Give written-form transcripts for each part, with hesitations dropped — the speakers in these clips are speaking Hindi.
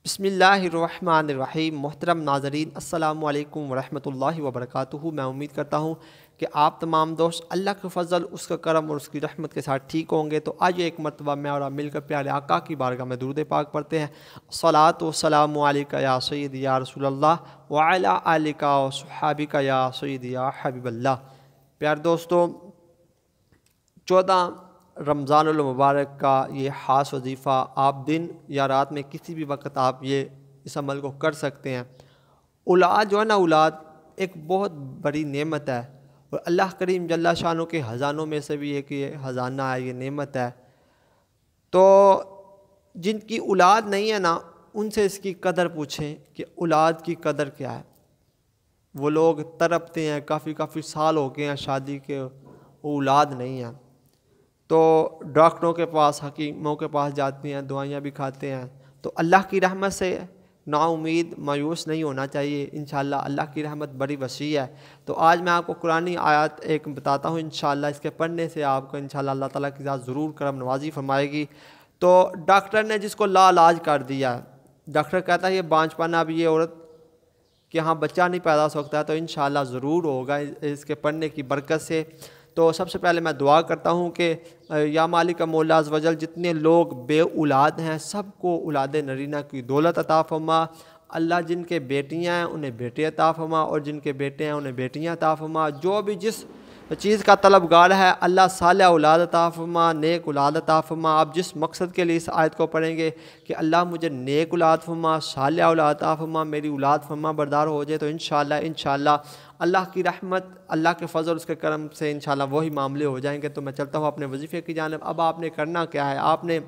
बिस्मिल्लाहिर्रहमानिर्रहीम। मोहतरम नाज़रीन, अस्सलामु अलैकुम वरहमतुल्लाहि वबरकातुहू। मैं उम्मीद करता हूँ कि आप तमाम दोस्त अल्लाह के फ़ज़ल, उसका करम और उसकी रहमत के साथ ठीक होंगे। तो आज एक मरतबा मैं और आप मिलकर प्यारे आका की बारगाह में दुरूद पाक पढ़ते हैं। अस्सलातु वस्सलामु अलैका या सय्यदी या रसूलल्लाह व अला आलिका व सहाबिका या सय्यदी या हबीबल्लाह। प्यारे दोस्तों, 14 रमज़ानुल मुबारक का ये ख़ास वजीफ़ा आप दिन या रात में किसी भी वक्त आप ये इस अमल को कर सकते हैं। औलाद जो है ना, औलाद एक बहुत बड़ी नेमत है और अल्लाह करीम जल्ला शानो के ख़ज़ानों में से भी एक ये ख़ज़ाना है, ये नेमत है। तो जिनकी औलाद नहीं है ना, उनसे इसकी कदर पूछें कि औलाद की कदर क्या है। वो लोग तड़पते हैं, काफ़ी साल हो गए हैं शादी के, औलाद नहीं है, तो डॉक्टरों के पास, हकीमों के पास जाते हैं, दवाइयाँ भी खाते हैं। तो अल्लाह की रहमत से नाउम्मीद, मायूस नहीं होना चाहिए। इंशाअल्लाह अल्लाह की रहमत बड़ी वसी है। तो आज मैं आपको कुरानी आयत एक बताता हूँ। इंशाअल्लाह इसके पढ़ने से आपको इंशाअल्लाह अल्लाह ताला की ज़ात ज़रूर करम नवाजी फरमाएगी। तो डॉक्टर ने जिसको लाइलाज कर दिया है, डॉक्टर कहता है ये बांझपन, अब ये औरत कि हाँ बच्चा नहीं पैदा हो सकता है, तो इंशाअल्लाह ज़रूर होगा इसके पढ़ने की बरकत से। तो सबसे पहले मैं दुआ करता हूँ कि या मालिक मौला अज़्ज़ वजल, जितने लोग बे औलाद हैं सबको औलाद नरीना की दौलत अता फरमा। अल्लाह जिनके बेटियाँ हैं उन्हें बेटे अता फरमा और जिनके बेटे हैं उन्हें बेटियाँ अता फरमा। जो भी जिस चीज़ का तलबगार है अल्लाह साले औलाद अता फरमा, नेक औलाद अता फरमा। आप जिस मकसद के लिए इस आयत को पढ़ेंगे कि अल्लाह मुझे नेक औलाद फरमा, साले औलाद अता फरमा, मेरी औलाद फरमा बरदार हो जाए, तो इंशाअल्लाह अल्लाह की रहमत, अल्लाह के फ़ज़ल, उसके करम से इंशाअल्लाह वही मामले हो जाएंगे। तो मैं चलता हूँ अपने वजीफ़े की जानिब। अब आपने करना क्या है, आपने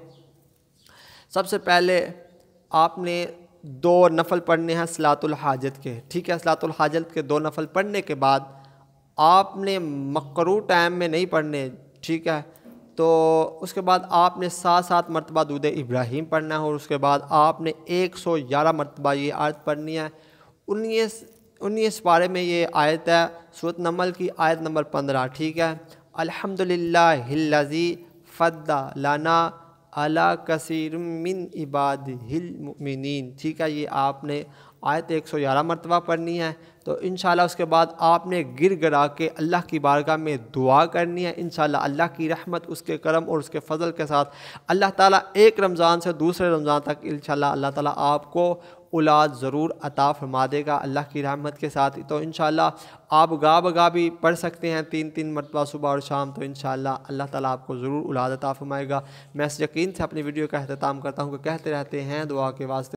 सबसे पहले आपने 2 नफल पढ़ने हैं सलातुल हाजत के। ठीक है, सलातुल हाजत के 2 नफल पढ़ने के बाद आपने मकरू टाइम में नहीं पढ़ने। ठीक है, तो उसके बाद आपने 7 मरतबा दूद इब्राहीम पढ़ना है और उसके बाद आपने 111 मरतबा ये आयत पढ़नी है। 19 पारे में ये आयत है, सूरत नमल की आयत नंबर 15। ठीक है, अल्हम्दुलिल्लाहिल्लज़ी फ़द्दलना अला कसीरिम मिन इबादिहिल मुमिनीन। ठीक है, ये आपने आयत 111 मरतबा पढ़नी है। तो इंशाअल्लाह उसके बाद आपने गिर गिरा के अल्लाह की बारगाह में दुआ करनी है। इंशाअल्लाह अल्लाह की रहमत, उसके करम और उसके फ़ज़ल के साथ अल्लाह ताला एक रमज़ान से दूसरे रमज़ान तक इंशाअल्लाह अल्लाह ताला आपको औलाद ज़रूर अता फरमा देगा अल्लाह की रहमत के साथ। तो इंशाअल्लाह आप गा भी पढ़ सकते हैं 3 मरतबा सुबह और शाम। तो इंशाअल्लाह अल्लाह ताला आपको ज़रूर औलाद अता फरमाएगा। मैं इस यकीन से अपनी वीडियो का अख्ताम करता हूँ कि कहते रहते हैं दुआ के वास्ते।